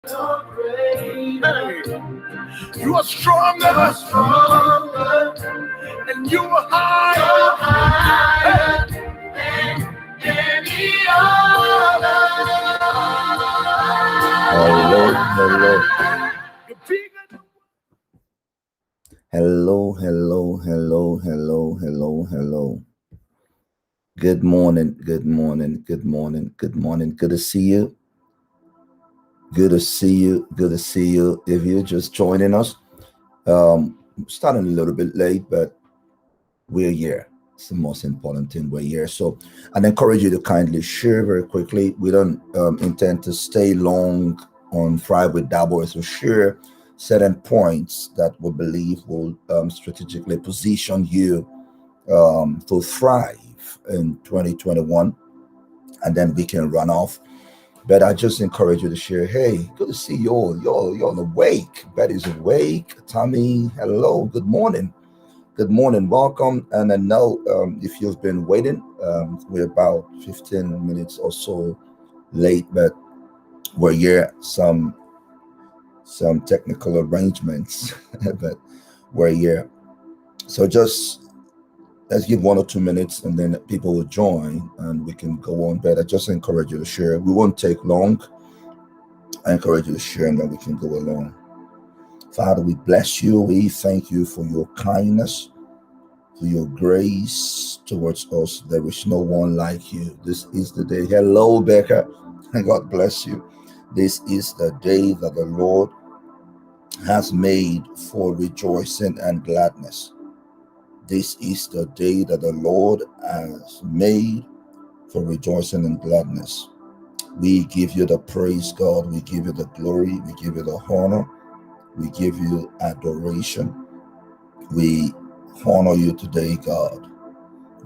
You are stronger, and you are higher than any other. Hello. Good morning. Good to see you. Good to see you. If you're just joining us, starting a little bit late, but we're here. It's the most important thing. We're here. So I'd encourage you to kindly share very quickly. We don't intend to stay long on Friday with Dabo, so share certain points that we believe will strategically position you to thrive in 2021, and then we can run off. But I just encourage you to share. Hey, good to see you all. You're awake. Betty's awake. Tommy, hello. Good morning. Welcome. And I know if you've been waiting, we're about 15 minutes or so late, but we're here. Some technical arrangements, but we're here. So just let's give 1 or 2 minutes, and then people will join, and we can go on. But I just encourage you to share. We won't take long. I encourage you to share, and then we can go along. Father, we bless you. We thank you for your kindness, for your grace towards us. There is no one like you. This is the day. Hello, Becca, and God bless you. This is the day that the Lord has made for rejoicing and gladness. This is the day that the Lord has made for rejoicing and gladness. We give you the praise, God. We give you the glory. We give you the honor. We give you adoration. We honor you today, God.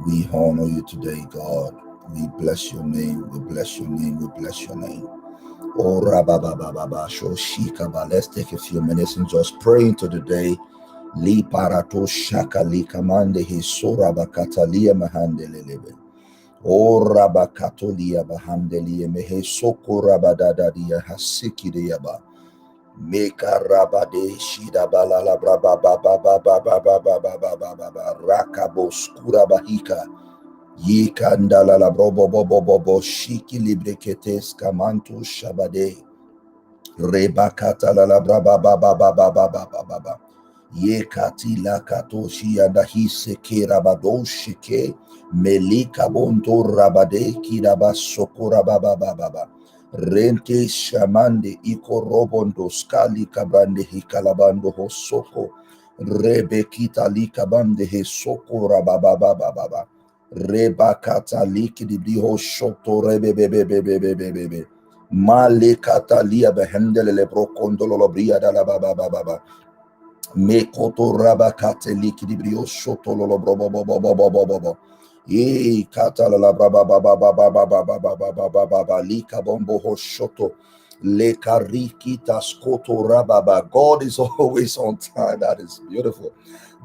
We honor you today, God. We bless your name. We bless your name. We bless your name. Oh, Rabababa, Shoshikaba. Let's take a few minutes and just pray into the day. Li parato shaka li kamande he sora bakatalia mahandelebe. O rabakatolia bahandelia mehe soko rabadadadia hasiki de yaba. Meka rabade shida balala braba baba baba baba baba baba rakabo skura bahika. Yikandala la brobo bobo bobo shiki libreketes kamantu shabade. Rebakata la braba baba baba baba baba. Ye katila katoshi adahise ke rabado shike melika bonto rabade kiraba sokora baba baba rente shamande iko robondo skali kabande hikalabando hosoko rebe kita likabande he sokora baba baba reba kata likidi ho shoto rebe bebe male kata lia behendele le brokondolo lobria da la baba me koto rabakate likidibrio shoto lolo brobo bobo ye kata la braba baba lika bombo ho shoto le kariki taskoto rababa. God is always on time. That is beautiful.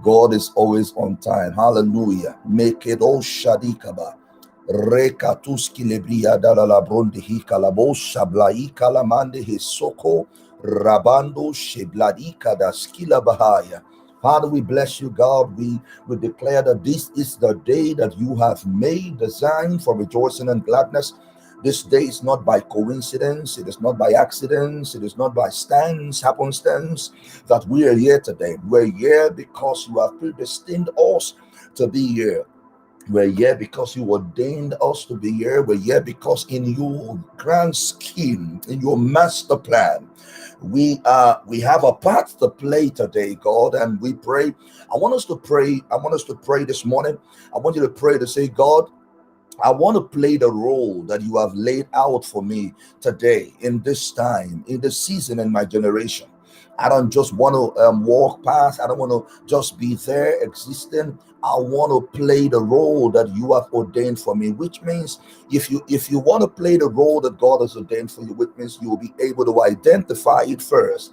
God is always on time. Hallelujah. Make it all shadikaba rekatuski lebria dala la bronde hikalabo shablaika la mande hisoko Rabando Shebladika da Skila Bahaya. Father, we bless you, God. We declare that this is the day that you have made, designed for rejoicing and gladness. This day is not by coincidence, it is not by accidents, it is not by happenstance that we are here today. We're here because you have predestined us to be here. We're here because you ordained us to be here. We're here because in your grand scheme, in your master plan, we have a part to play today, God, and we pray. I want us to pray this morning. I want you to pray to say, God, I want to play the role that you have laid out for me today, in this time, in this season, in my generation. I don't just want to walk past. I don't want to just be there existing. I want to play the role that you have ordained for me, which means if you want to play the role that God has ordained for you, which means you will be able to identify it first,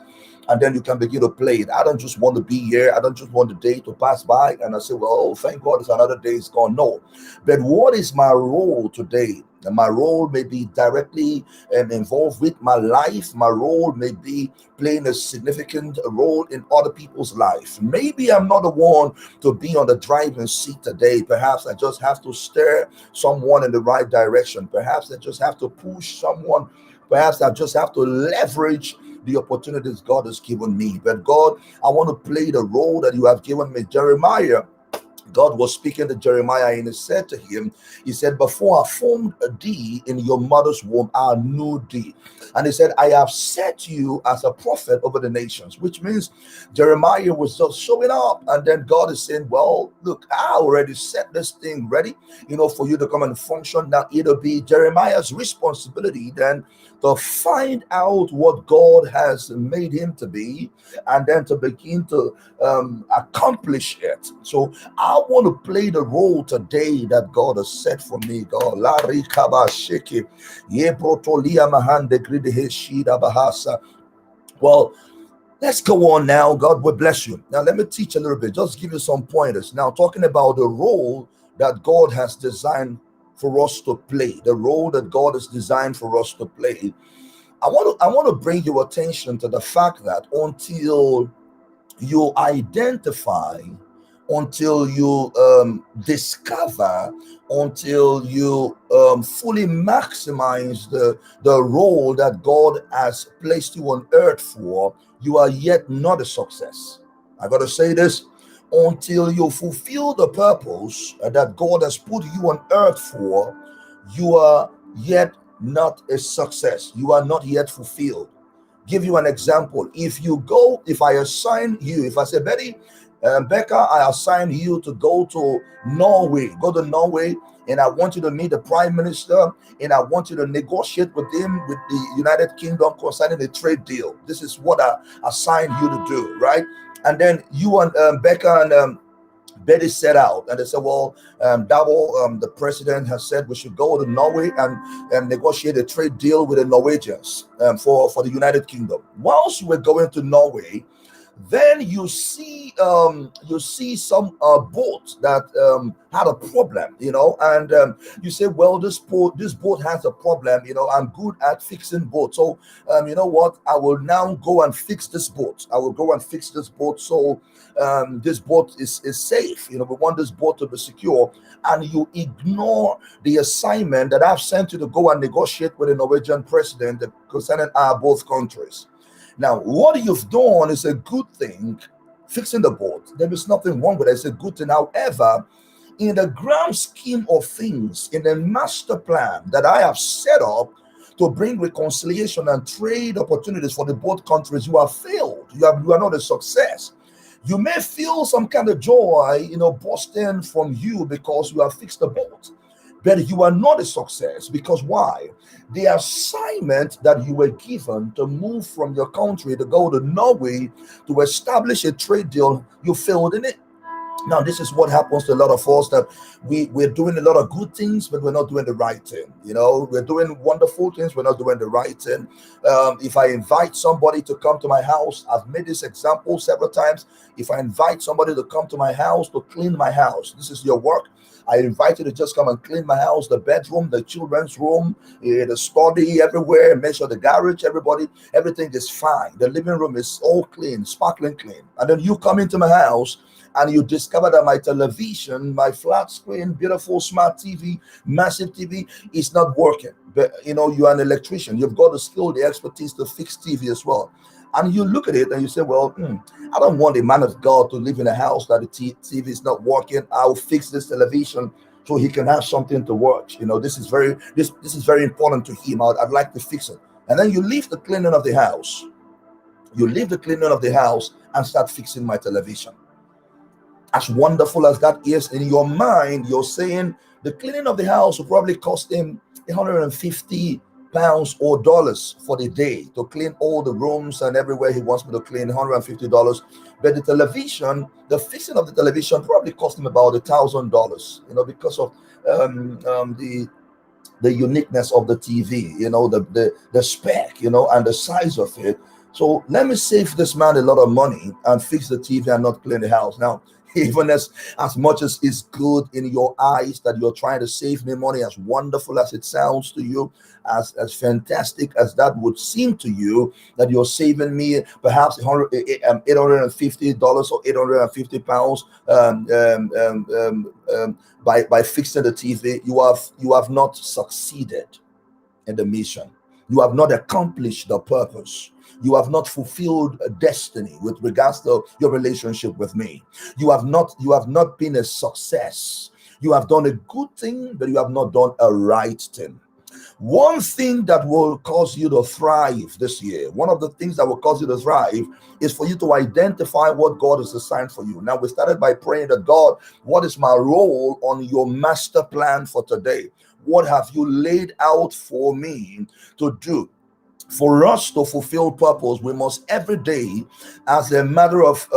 and then you can begin to play it. I don't just want to be here. I don't just want the day to pass by and I say, well, oh, thank God it's another day, it's gone. No. But what is my role today? My role may be directly involved with my life. My role may be playing a significant role in other people's life. Maybe I'm not the one to be on the driving seat today. Perhaps I just have to steer someone in the right direction. Perhaps I just have to push someone. Perhaps I just have to leverage the opportunities God has given me. But God, I want to play the role that you have given me. Jeremiah, God was speaking to Jeremiah and he said to him, he said, before I formed thee in your mother's womb, I knew thee. And he said, I have set you as a prophet over the nations, which means Jeremiah was just showing up. And then God is saying, well, look, I already set this thing ready, for you to come and function. Now it'll be Jeremiah's responsibility then to find out what God has made him to be and then to begin to accomplish it. So I want to play the role today that God has set for me. God, Lari Kaba Shiki, Ye Protolia Mahande Gridehe Shida Bahasa. Well, let's go on now. God will bless you. Now, let me teach a little bit, just give you some pointers. Now, talking about the role that God has designed for us to play, the role that God has designed for us to play. I want to bring your attention to the fact that until you identify, until you discover, until you fully maximize the role that God has placed you on earth for, you are yet not a success. I got to say this. Until you fulfill the purpose that God has put you on earth for, you are yet not a success. You are not yet fulfilled. Give you an example. If I assign you, if I say, Becca, I assign you to go to Norway, and I want you to meet the prime minister, and I want you to negotiate with him, with the United Kingdom concerning a trade deal. This is what I assigned you to do, right? And then you and Becca and Betty set out, and they said, well, Dabo, the president has said we should go to Norway and negotiate a trade deal with the Norwegians for the United Kingdom. Whilst we're going to Norway, then you see some boat that had a problem, and you say, well, this boat has a problem. I'm good at fixing boats, so you know what, I will now go and fix this boat. So this boat is safe. We want this boat to be secure, and you ignore the assignment that I've sent you to go and negotiate with the Norwegian president concerning our both countries. Now, what you've done is a good thing, fixing the boat. There is nothing wrong with it. It's a good thing. However, in the grand scheme of things, in the master plan that I have set up to bring reconciliation and trade opportunities for the both countries, you have failed. You are not a success. You may feel some kind of joy, bursting from you because you have fixed the boat. But you are not a success because why? The assignment that you were given to move from your country to go to Norway to establish a trade deal, you failed in it. Now, this is what happens to a lot of us, that we're doing a lot of good things, but we're not doing the right thing. We're doing wonderful things, we're not doing the right thing. If I invite somebody to come to my house, I've made this example several times. If I invite somebody to come to my house to clean my house, this is your work. I invite you to just come and clean my house, the bedroom, the children's room, the study, everywhere. Make sure the garage, everything is fine. The living room is all clean, sparkling clean. And then you come into my house and you discover that my television, my flat screen, beautiful smart TV, massive TV, is not working. But you are an electrician. You've got the skill, the expertise to fix TV as well. And you look at it and you say, well, I don't want a man of God to live in a house that the TV is not working. I'll fix this television so he can have something to watch. This is very important to him. I'd like to fix it. And then you leave the cleaning of the house. And start fixing my television. As wonderful as that is, in your mind, you're saying the cleaning of the house will probably cost him £150 or dollars for the day to clean all the rooms and everywhere he wants me to clean, $150. But the television, the fixing of the television probably cost him about $1,000, because of the uniqueness of the TV, the spec, and the size of it. So let me save this man a lot of money and fix the TV and not clean the house. Now, Even as much as it's good in your eyes that you're trying to save me money, as wonderful as it sounds to you, as fantastic as that would seem to you, that you're saving me perhaps $850 or 850 pounds by fixing the TV, you have not succeeded in the mission. You have not accomplished the purpose. You have not fulfilled a destiny with regards to your relationship with me. You have not been a success. You have done a good thing, but you have not done a right thing. One thing that will cause you to thrive this year, one of the things that will cause you to thrive, is for you to identify what God has assigned for you. Now, we started by praying that, God, what is my role on your master plan for today? What have you laid out for me to do? For us to fulfill purpose, we must every day, as a matter of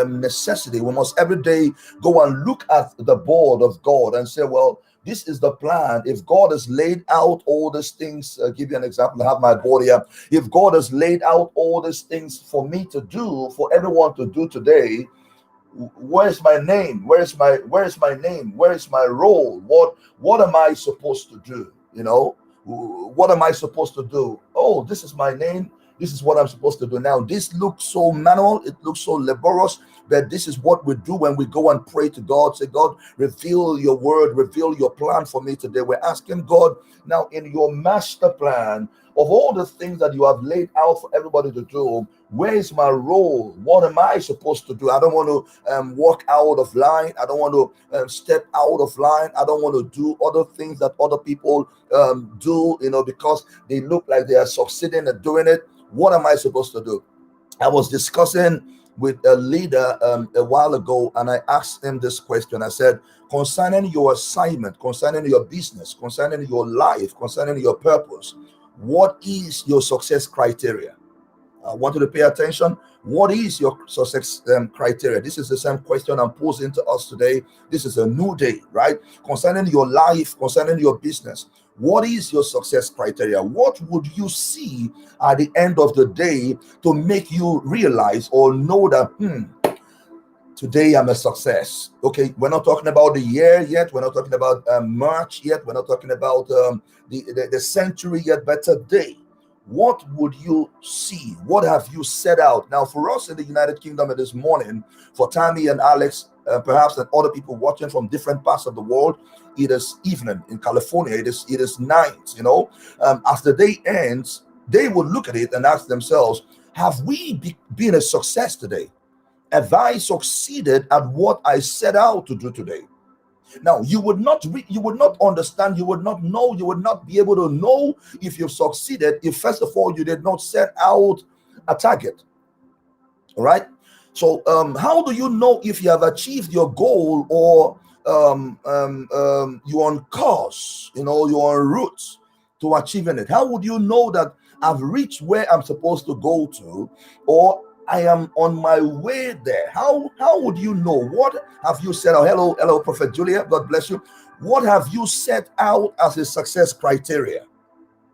necessity, we must every day go and look at the board of God and say, well, this is the plan. If God has laid out all these things, give you an example, I have my board here. If God has laid out all these things for me to do, for everyone to do today, where's my name? Where's my name? Where is my role? What am I supposed to do? What am I supposed to do? Oh, this is my name. This is what I'm supposed to do. Now, this looks so manual, it looks so laborious, but this is what we do when we go and pray to God. Say, God, reveal your word, reveal your plan for me today. We're asking God, now in your master plan, of all the things that you have laid out for everybody to do, where is my role? What am I supposed to do? I don't want to walk out of line. I don't want to step out of line. I don't want to do other things that other people do, because they look like they are succeeding at doing it. What am I supposed to do? I was discussing with a leader a while ago, and I asked him this question. I said, concerning your assignment, concerning your business, concerning your life, concerning your purpose, what is your success criteria? I want you to pay attention. What is your success criteria? This is the same question I'm posing to us today. This is a new day, right? Concerning your life, concerning your business, what is your success criteria? What would you see at the end of the day to make you realize or know that, today I'm a success? Okay, we're not talking about the year yet. We're not talking about March yet. We're not talking about the century yet. But today, what would you see? What have you set out? Now, for us in the United Kingdom this morning, for Tammy and Alex, perhaps and other people watching from different parts of the world, it is evening. In California, it is night. As the day ends, they will look at it and ask themselves, have we been a success today? Have I succeeded at what I set out to do today? Now, you would not understand, you would not know, you would not be able to know if you've succeeded if, first of all, you did not set out a target. All right. So, how do you know if you have achieved your goal or you're on course? You're en route to achieving it. How would you know that I've reached where I'm supposed to go to, or I am on my way there? How would you know? What have you set out? Hello, Prophet Julia. God bless you. What have you set out as a success criteria?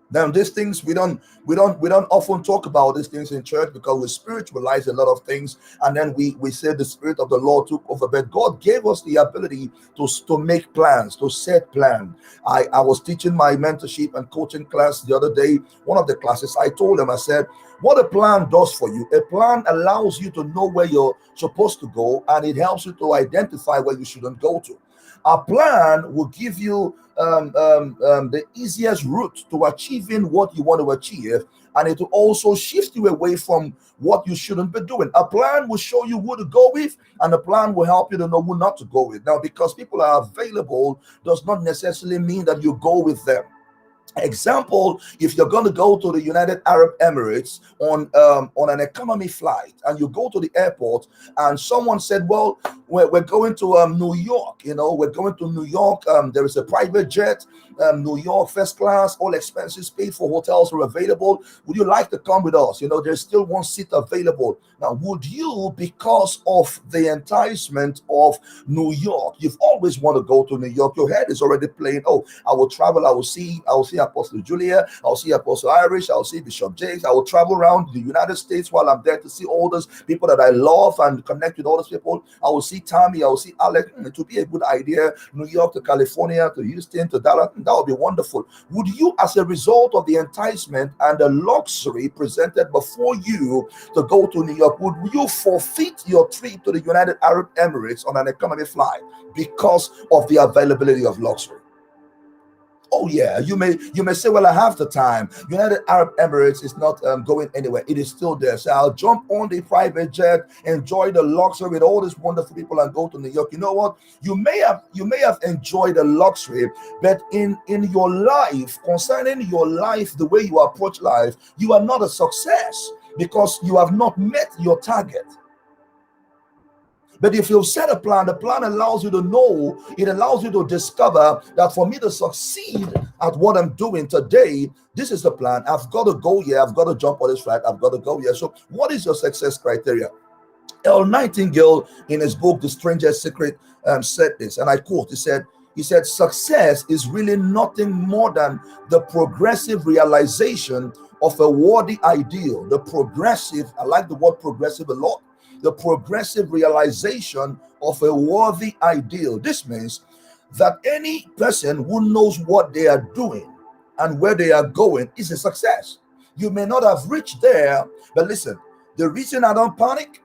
Now, these things we don't often talk about these things in church because we spiritualize a lot of things, and then we say the Spirit of the Lord took over. But God gave us the ability to make plans, to set plans. I was teaching my mentorship and coaching class the other day. One of the classes, I told them, I said, what a plan does for you, a plan allows you to know where you're supposed to go, and it helps you to identify where you shouldn't go to. A plan will give you the easiest route to achieving what you want to achieve, and it will also shift you away from what you shouldn't be doing. A plan will show you who to go with, and a plan will help you to know who not to go with. Now, because people are available does not necessarily mean that you go with them. Example, if you're going to go to the United Arab Emirates on an economy flight, and you go to the airport and someone said, well, we're going to New York, we're going to New York, there is a private jet, New York first class, all expenses paid for, hotels are available, would you like to come with us? There's still one seat available. Now, would you, because of the enticement of New York, you've always want to go to New York, your head is already playing, oh, I will travel, I will see see Apostle Julia, I'll see Apostle Irish, I'll see Bishop Jakes. I will travel around the United States while I'm there to see all those people that I love and connect with all those people. I will see Tammy, I will see Alex. It would be a good idea. New York to California to Houston to Dallas. That would be wonderful. Would you, as a result of the enticement and the luxury presented before you to go to New York, would you forfeit your trip to the United Arab Emirates on an economy flight because of the availability of luxury? Oh yeah, you may say, well, I have the time. United Arab Emirates is not going anywhere. It is still there. So I'll jump on the private jet, enjoy the luxury with all these wonderful people, and go to New York. You know what? You may have enjoyed the luxury, but in your life, concerning your life, the way you approach life, you are not a success because you have not met your target. But if you set a plan, the plan allows you to know, it allows you to discover that for me to succeed at what I'm doing today, this is the plan. I've got to go here. I've got to jump on this flight. I've got to go here. So what is your success criteria? L. Nightingale, in his book, The Stranger's Secret, said this, and I quote, he said, success is really nothing more than the progressive realization of a worthy ideal. The progressive, I like the word progressive a lot. The progressive realization of a worthy ideal. This means that any person who knows what they are doing and where they are going is a success. You may not have reached there, but listen, the reason I don't panic,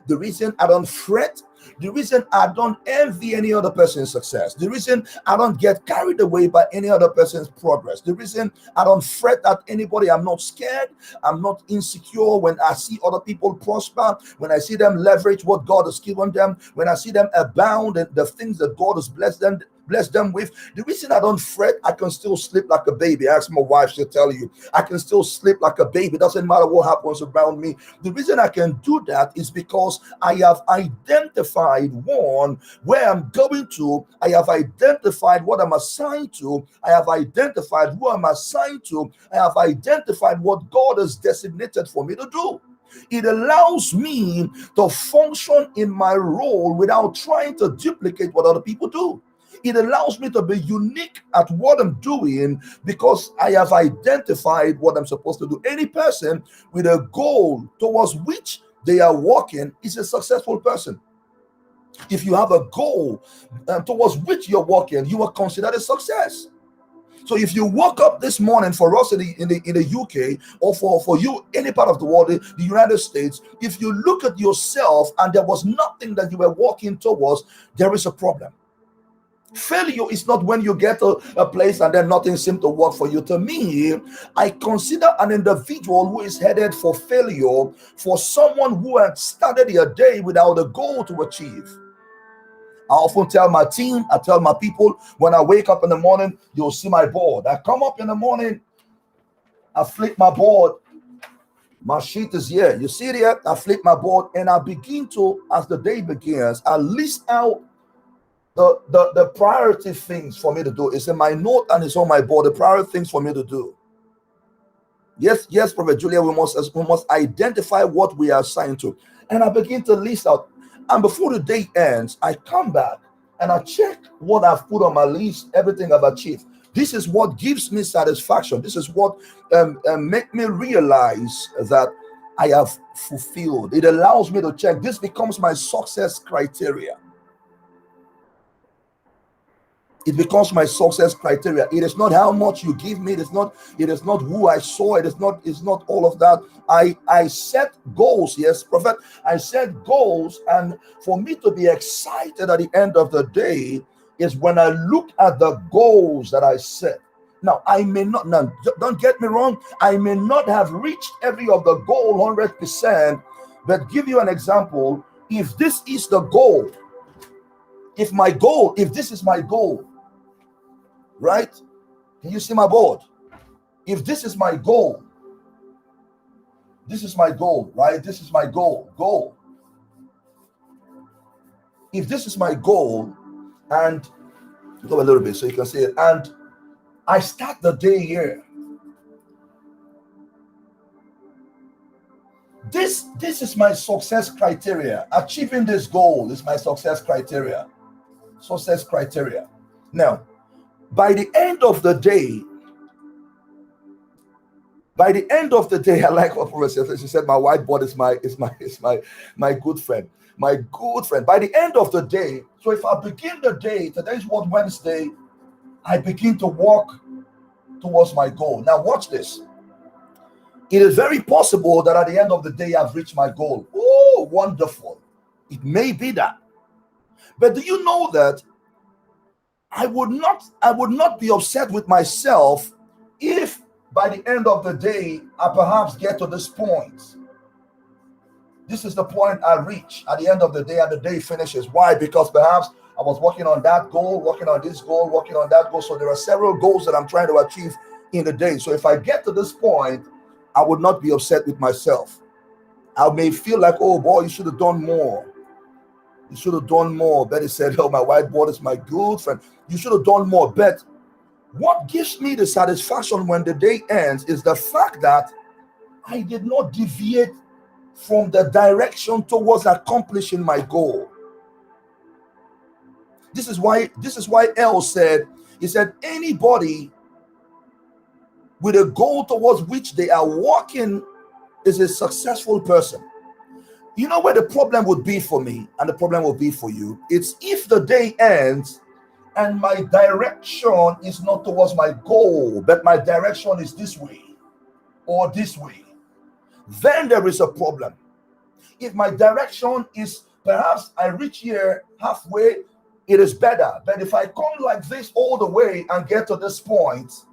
the reason I don't fret, the reason I don't envy any other person's success, the reason I don't get carried away by any other person's progress, the reason I don't fret at anybody, I'm not scared, I'm not insecure when I see other people prosper, when I see them leverage what God has given them, when I see them abound in the things that God has blessed them with. The reason I don't fret, I can still sleep like a baby. Ask my wife, she'll tell you. I can still sleep like a baby. Doesn't matter what happens around me. The reason I can do that is because I have identified, one, where I'm going to. I have identified what I'm assigned to. I have identified who I'm assigned to. I have identified what God has designated for me to do. It allows me to function in my role without trying to duplicate what other people do. It allows me to be unique at what I'm doing because I have identified what I'm supposed to do. Any person with a goal towards which they are working is a successful person. If you have a goal towards which you're working, you are considered a success. So if you woke up this morning, for us in the UK, or for you any part of the world, the United States, if you look at yourself and there was nothing that you were working towards, there is a problem. Failure is not when you get to a place and then nothing seems to work for you. To me, I consider an individual who is headed for failure for someone who had started their day without a goal to achieve. I often tell my team, I tell my people, when I wake up in the morning, you'll see my board. I come up in the morning, I flip my board, my sheet is here. You see it here? I flip my board and I begin to, as the day begins, I list out the priority things for me to do. It's in my note and it's on my board. The priority things for me to do. Yes, Prophet Julia, we must identify what we are assigned to. And I begin to list out. And before the day ends, I come back and I check what I've put on my list, everything I've achieved. This is what gives me satisfaction. This is what make me realize that I have fulfilled. It allows me to check. This becomes my success criteria. It becomes my success criteria. It is not how much you give me. It is not who I saw. It's not all of that. I set goals. Yes, Prophet. I set goals, and for me to be excited at the end of the day is when I look at the goals that I set. Now, don't get me wrong. I may not have reached every of the goal 100%, but give you an example. If this is the goal, if this is my goal, right? Can you see my board? If this is my goal, right? This is my goal. If this is my goal, and go a little bit so you can see it, and I start the day here. This is my success criteria. Achieving this goal is my success criteria. Now, by the end of the day, By the end of the day, I like what Professor said. She said, "My whiteboard is my good friend, my good friend." By the end of the day, so if I begin the day, today's what, Wednesday, I begin to walk towards my goal. Now, watch this. It is very possible that at the end of the day, I've reached my goal. Oh, wonderful! It may be that, but do you know that I would not be upset with myself if by the end of the day I perhaps get to this point. This is the point I reach at the end of the day, and the day finishes. Why? Because perhaps I was working on that goal, working on this goal, working on that goal. So there are several goals that I'm trying to achieve in the day. So if I get to this point, I would not be upset with myself. I may feel like, oh boy, you should have done more. You should have done more. Betty said, oh, my whiteboard is my good friend. You should have done more. But what gives me the satisfaction when the day ends is the fact that I did not deviate from the direction towards accomplishing my goal. This is why L said, he said, anybody with a goal towards which they are walking is a successful person. You know where the problem would be for me, and the problem will be for you? It's if the day ends and my direction is not towards my goal, but my direction is this way or this way. Then there is a problem. If my direction is perhaps I reach here halfway, it is better. But if I come like this all the way and get to this point,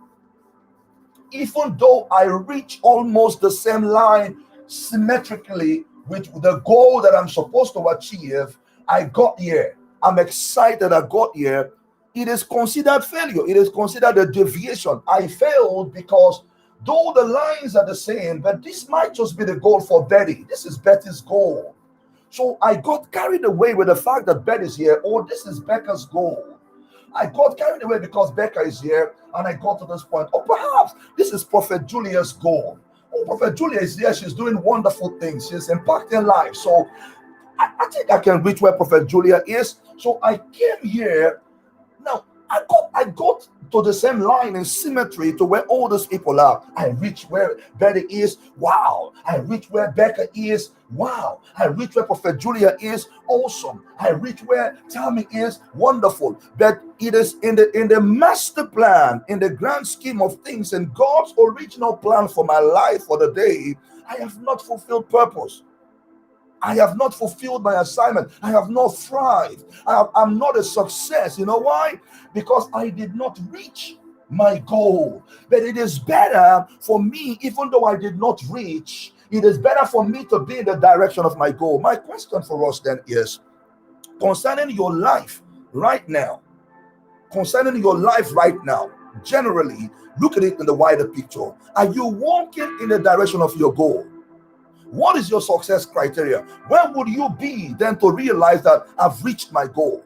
even though I reach almost the same line symmetrically with the goal that I'm supposed to achieve, I got here. I'm excited I got here. It is considered failure. It is considered a deviation. I failed because though the lines are the same, but this might just be the goal for Betty. This is Betty's goal. So I got carried away with the fact that Betty's here, or this is Becca's goal. I got carried away because Becca is here, and I got to this point. Or perhaps this is Prophet Julia's goal. Oh, Prophet Julia is here. She's doing wonderful things. She's impacting lives. So I think I can reach where Prophet Julia is. So I came here. Now, I got to the same line in symmetry to where all those people are. I reach where Betty is. Wow. I reach where Becca is. Wow. I reach where Prophet Julia is. Awesome. I reach where Tammy is. Wonderful. But it is in the master plan, in the grand scheme of things, and God's original plan for my life for the day, I have not fulfilled purpose. I have not fulfilled my assignment. I have not thrived. I'm not a success. You know why? Because I did not reach my goal. But it is better for me, even though I did not reach, it is better for me to be in the direction of my goal. My question for us then is, concerning your life right now, generally, look at it in the wider picture. Are you walking in the direction of your goal? What is your success criteria? Where would you be then to realize that I've reached my goal?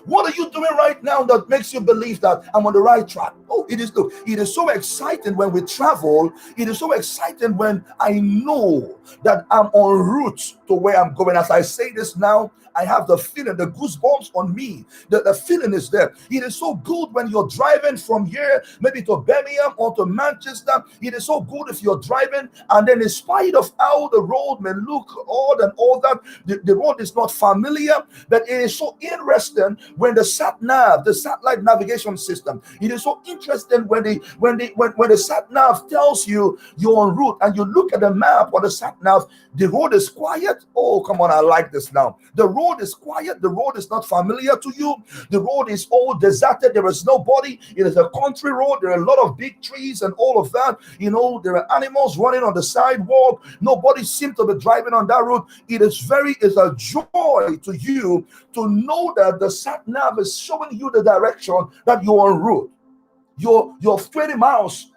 What are you doing right now that makes you believe that I'm on the right track? Oh, it is. Look, it is so exciting when we travel. It is so exciting when I know that I'm en route to where I'm going. As I say this now, I have the feeling, the goosebumps on me. The feeling is there. It is so good when you're driving from here, maybe to Birmingham or to Manchester. It is so good if you're driving, and then in spite of how the road may look odd and all that, the road is not familiar, but it is so interesting when the sat-nav, the satellite navigation system, it is so interesting when the sat-nav tells you you're en route and you look at the map or the sat-nav, the road is quiet. Oh, come on, I like this now. The road is quiet. The road is not familiar to you. The road is all deserted. There is nobody. It is a country road. There are a lot of big trees and all of that. You know, there are animals running on the sidewalk. Nobody seems to be driving on that road. It's a joy to you to know that the sat nav is showing you the direction that you're en route. You're 20 miles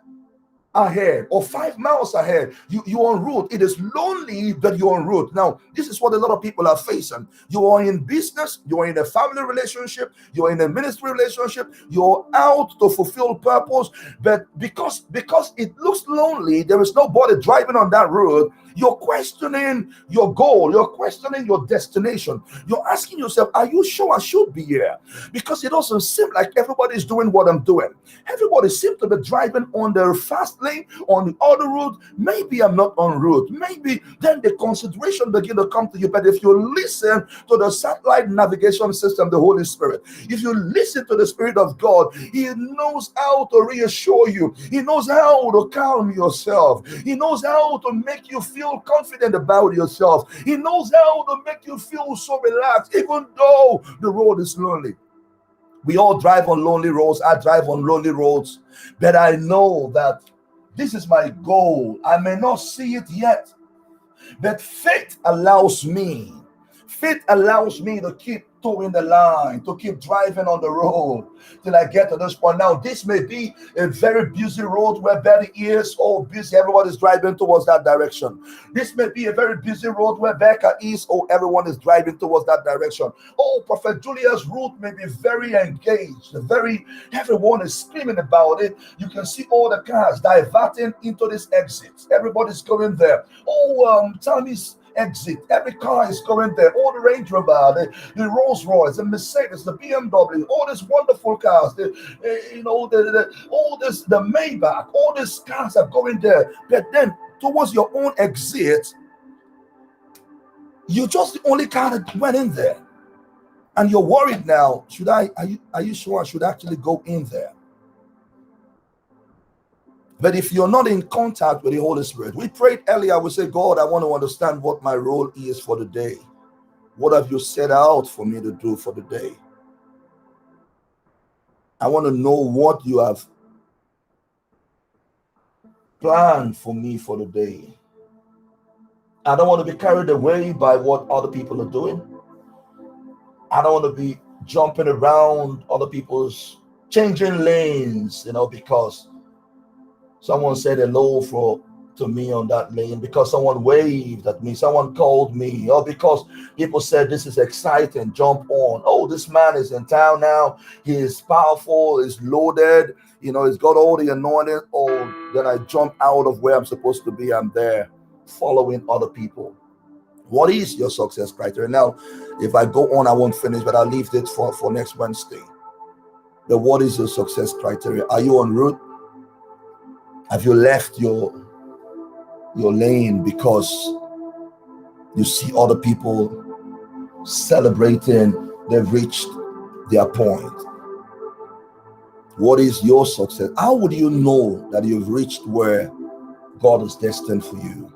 ahead or 5 miles ahead. You're en route. It is lonely, but you're en route. Now, this is what a lot of people are facing. You are in business, you're in a family relationship, you're in a ministry relationship, you're out to fulfill purpose, but because it looks lonely, there is nobody driving on that road. You're questioning your goal. You're questioning your destination. You're asking yourself, are you sure I should be here? Because it doesn't seem like everybody is doing what I'm doing. Everybody seems to be driving on the fast currently on the other route. Maybe I'm not en route. Maybe then the consideration begin to come to you. But if you listen to the satellite navigation system, the Holy Spirit, if you listen to the Spirit of God, He knows how to reassure you. He knows how to calm yourself. He knows how to make you feel confident about yourself. He knows how to make you feel so relaxed, even though the road is lonely. We all drive on lonely roads. I drive on lonely roads, but I know that this is my goal. I may not see it yet, but faith allows me. Faith allows me to keep towing the line, to keep driving on the road till I get to this point. Now, this may be a very busy road where Betty is, oh, busy, everybody's driving towards that direction. This may be a very busy road where Becca is, oh, everyone is driving towards that direction. Oh, Prophet Julia's route may be very engaged, everyone is screaming about it. You can see all the cars diverting into this exit. Everybody's going there. Oh, Tammy's exit, every car is going there. All the Range Rover, the Rolls Royce, the Mercedes, the BMW, all these wonderful cars, the Maybach, all these cars are going there. But then towards your own exit, you're just the only car that went in there, and you're worried now. Are you sure I should actually go in there? But if you're not in contact with the Holy Spirit, we prayed earlier, we said, God, I want to understand what my role is for the day. What have you set out for me to do for the day? I want to know what you have planned for me for the day. I don't want to be carried away by what other people are doing. I don't want to be jumping around other people's changing lanes, because someone said hello to me on that lane, because someone waved at me, someone called me, or because people said this is exciting, jump on. Oh, this man is in town now. He is powerful, he's loaded, he's got all the anointing. Oh, then I jump out of where I'm supposed to be. I'm there following other people. What is your success criteria? Now, if I go on, I won't finish, but I'll leave it for next Wednesday. But what is your success criteria? Are you en route? Have you left your lane because you see other people celebrating they've reached their point? What is your success? How would you know that you've reached where God is destined for you?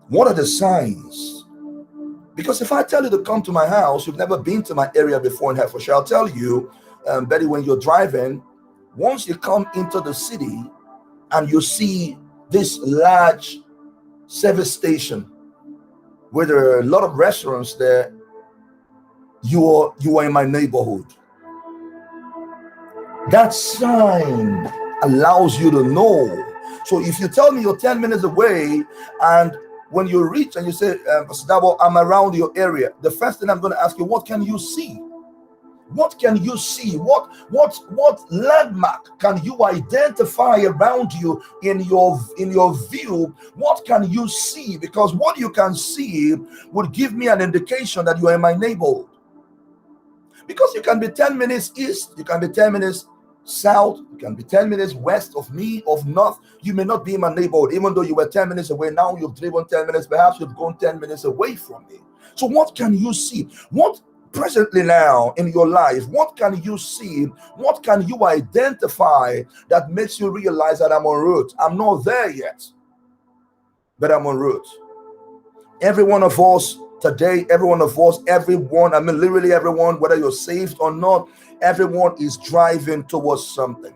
What are the signs? Because if I tell you to come to my house, you've never been to my area before in Herefordshire, I'll tell you, Betty, when you're driving, once you come into the city and you see this large service station where there are a lot of restaurants there, you are in my neighborhood. That sign allows you to know. So if you tell me you're 10 minutes away, and when you reach and you say, Dabo, I'm around your area, the first thing I'm going to ask you, what can you see? What can you see? What landmark can you identify around you in your view? What can you see? Because what you can see would give me an indication that you are in my neighborhood. Because you can be 10 minutes east, you can be 10 minutes south, you can be 10 minutes west of me, of north. You may not be in my neighborhood, even though you were 10 minutes away. Now you've driven 10 minutes, perhaps you've gone 10 minutes away from me. So what can you see? What presently now in your life, what can you see? What can you identify that makes you realize that I'm en route? I'm not there yet, but I'm en route. Every one of us today, everyone, I mean literally everyone, whether you're saved or not, everyone is driving towards something.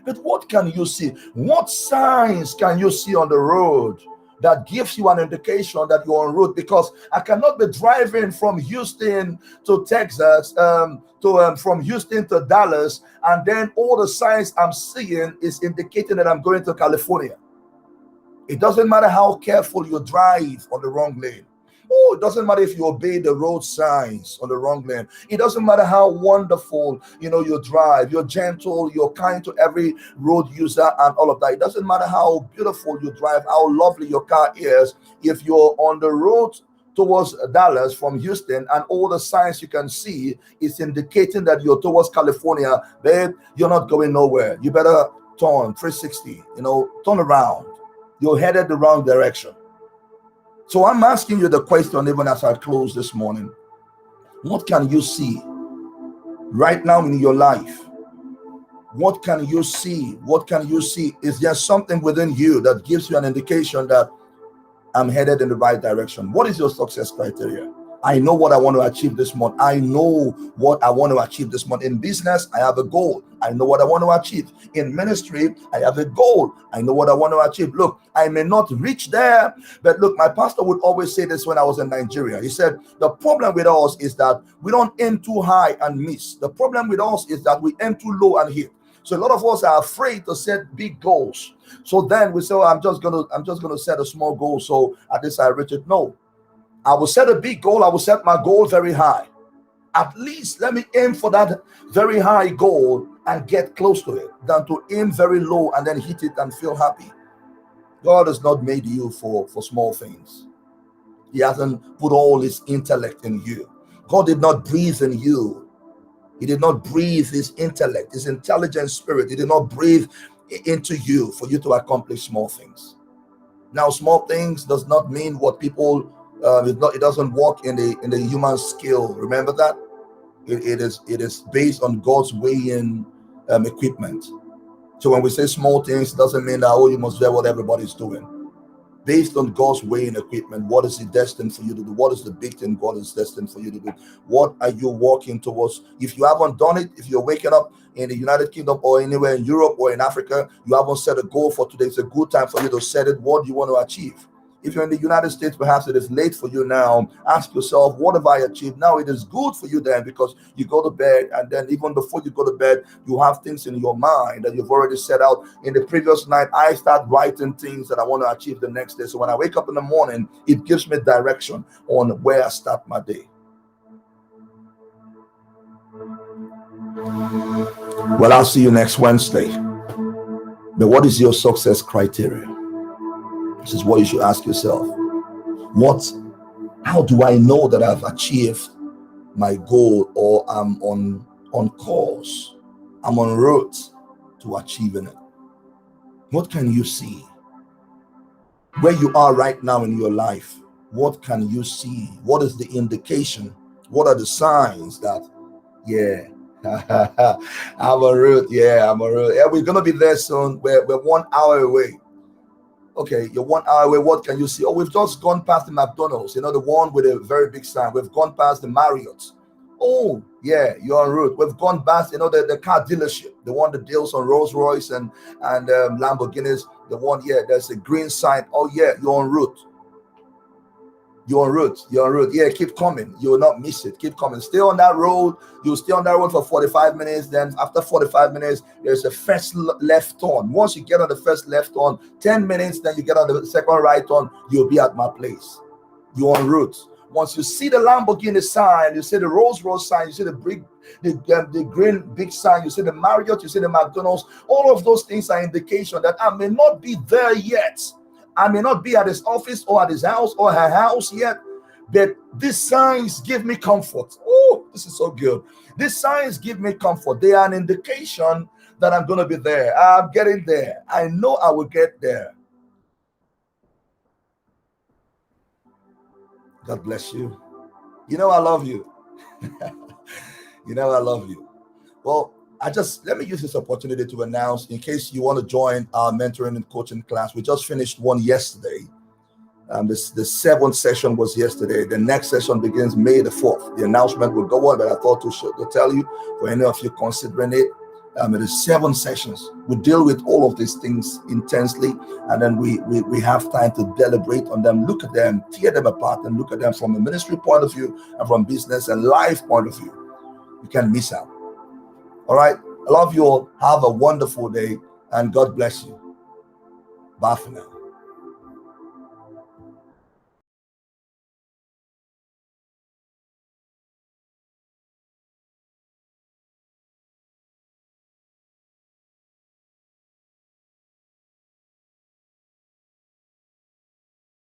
But what can you see? What signs can you see on the road that gives you an indication that you're en route? Because I cannot be driving from Houston to Texas, from Houston to Dallas, and then all the signs I'm seeing is indicating that I'm going to California. It doesn't matter how careful you drive on the wrong lane. Oh, it doesn't matter if you obey the road signs on the wrong lane. It doesn't matter how wonderful, you drive. You're gentle, you're kind to every road user and all of that. It doesn't matter how beautiful you drive, how lovely your car is. If you're on the road towards Dallas from Houston and all the signs you can see is indicating that you're towards California, babe, you're not going nowhere. You better turn 360, turn around. You're headed the wrong direction. So I'm asking you the question, even as I close this morning. What can you see right now in your life? What can you see? What can you see? Is there something within you that gives you an indication that I'm headed in the right direction? What is your success criteria? I know what I want to achieve this month. I know what I want to achieve this month. In business, I have a goal. I know what I want to achieve. In ministry, I have a goal. I know what I want to achieve. Look, I may not reach there, but look, my pastor would always say this when I was in Nigeria. He said, the problem with us is that we don't aim too high and miss. The problem with us is that we aim too low and hit. So a lot of us are afraid to set big goals. So then we say, oh, I'm just gonna set a small goal, so at least I reach it. No. I will set a big goal. I will set my goal very high. At least let me aim for that very high goal and get close to it than to aim very low and then hit it and feel happy. God has not made you for small things. He hasn't put all his intellect in you. God did not breathe in you. He did not breathe his intellect, his intelligent spirit. He did not breathe into you for you to accomplish small things. Now, small things does not mean what people it doesn't work in the human skill. Remember that it is based on God's weighing equipment. So when we say small things, it doesn't mean that you must do what everybody's doing. Based on God's weighing equipment, what is he destined for you to do? What is the big thing God is destined for you to do? What are you walking towards? If you haven't done it, if you're waking up in the United Kingdom or anywhere in Europe or in Africa, you haven't set a goal for today, it's a good time for you to set it. What do you want to achieve? If you're in the United States, perhaps it is late for you now. Ask yourself, what have I achieved? Now it is good for you then, because you go to bed, and then even before you go to bed, you have things in your mind that you've already set out. In the previous night, I start writing things that I want to achieve the next day. So when I wake up in the morning, it gives me direction on where I start my day. Well, I'll see you next Wednesday. But what is your success criteria? This is what you should ask yourself. How do I know that I've achieved my goal, or I'm on course? I'm on route to achieving it. What can you see? Where you are right now in your life, what can you see? What is the indication? What are the signs that, I'm on route. I'm on route. Yeah, we're going to be there soon. We're 1 hour away. Okay, you're 1 hour away. What can you see? Oh, we've just gone past the McDonald's, the one with a very big sign. We've gone past the Marriott. Oh, yeah, you're en route. We've gone past, the car dealership, the one that deals on Rolls Royce and Lamborghinis. The one, there's a green sign. Oh, yeah, you're en route. You're en route. You're en route. Yeah, keep coming. You will not miss it. Keep coming. Stay on that road. You'll stay on that road for 45 minutes. Then after 45 minutes, there's a first left turn. Once you get on the first left turn, 10 minutes, then you get on the second right turn, you'll be at my place. You're en route. Once you see the Lamborghini sign, you see the Rolls Royce sign, you see the green big sign, you see the Marriott, you see the McDonald's, all of those things are indication that I may not be there yet. I may not be at his office or at his house or her house yet, but these signs give me comfort. Oh, this is so good. These signs give me comfort. They are an indication that I'm going to be there. I'm getting there. I know I will get there. God bless you. I love you. I love you. Well, let me use this opportunity to announce, in case you want to join our mentoring and coaching class. We just finished one yesterday. The 7th session was yesterday. The next session begins May the 4th. The announcement will go on, but I thought to tell you, for any of you considering it, it is 7 sessions. We deal with all of these things intensely, and then we have time to deliberate on them, look at them, tear them apart, and look at them from a ministry point of view and from business and life point of view. You can't miss out. All right. I love you all. Have a wonderful day, and God bless you. Bye for now.